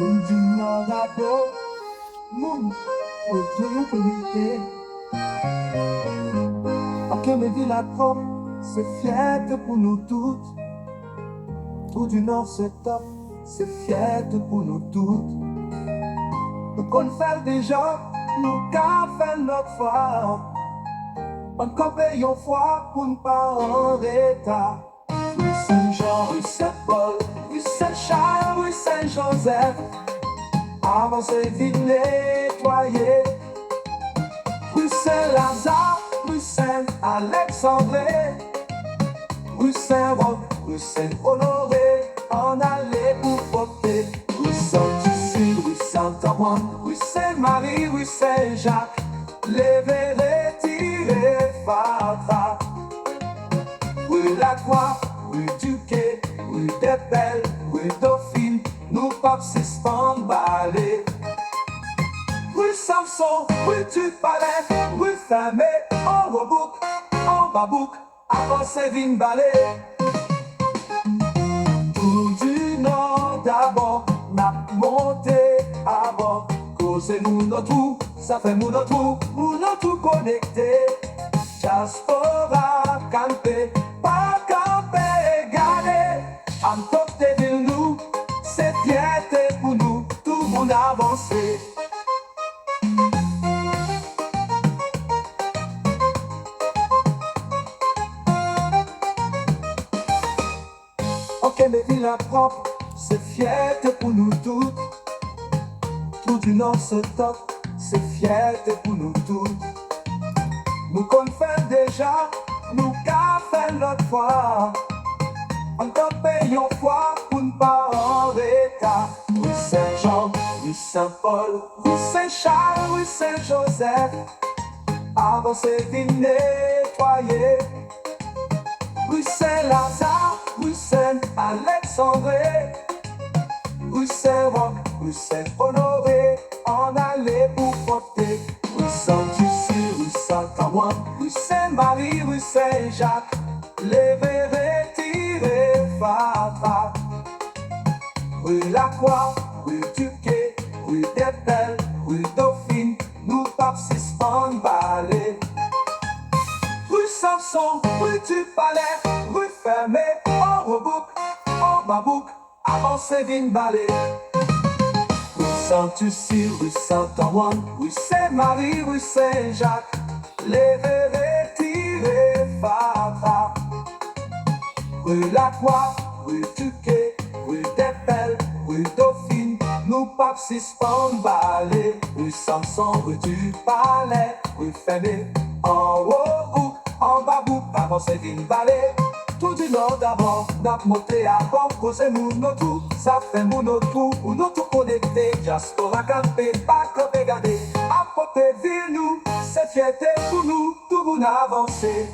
Tout du nord à dos, moun, autorité. Ok, mes villes à propre, c'est fête pour nous toutes. Tout du nord, c'est top, c'est fête pour nous toutes. Nous qu'on fait déjà, nous qu'à faire notre foi. Encore payons foi pour ne pas en retard. Rue Saint-Jean, rue Saint-Paul, rue Saint-Charles, rue Saint-Joseph. Avancez vite nettoyer. Rue Saint-Lazare, rue Saint-Alexandre, rue Saint-Roch, rue Saint-Honoré. En aller pour porter. Rue Saint-Lucie, rue Saint-Antoine, rue Saint-Marie, rue Saint-Jacques. Levez, retirez, fatra. Rue Lacroix, rue du Quai, rue des Belles, rue Dauphine. Nous pas suspendre balai. Rue Samson, rue du Palais, rue Fermée, en Robouc, en Babouc, avancez vine balai. Tout du nord d'abord, n'a monté à bord. Causez-nous notre trou, ça fait nous notre trou connecté. Diaspora campé, pas campé, gardé. En top des villes nous, c'est fierté pour nous, tout le monde avancé. Ok, mes villes propres, c'est fierté pour nous toutes. Tout du nord c'est top, c'est fierté pour nous toutes. Nous qu'on fait déjà, nous qu'à faire notre foi. Encore payons foi pour ne pas en retard. Rue Saint-Jean, rue Saint-Paul, rue Saint-Charles, rue Saint-Joseph. Avancez vite nettoyer. Rue Saint-Lazare, rue Saint-Alexandre, rue Saint-Roch, rue Saint-Honoré. En aller pour porter. Rue Saint-Lucie, rue Saint-Antoine, rue Saint-Marie, rue Saint-Jacques. Levez, retirez, fatra. Rue Lacroix, rue du Quai, rue des Belles, rue Dauphine. Nous pas suspendre balai. Rue Samson, rue du Palais, rue Fermée, en Robouc, en Babouc, avancez vine balai. Rue Saint-Lucie, rue Saint-Antoine, rue Saint-Marie, rue Saint-Jacques. Levez, retirez, fatra. Rue Lacroix, rue du Quai, rue des Belles, rue Dauphine. Nous pas suspendre balai. Rue Samson, rue du Palais, rue Fermée, en haut, en Babouc, avancez vine balai. Tout du nord d'abord, n'a monté à bord, causez-nous nos trous, ça fait nous nos trous, ou nos trous connectés. Diaspora campé, pas campé gardé. Apportez ville nous, c'est fierté pour nous, tout le monde avancé.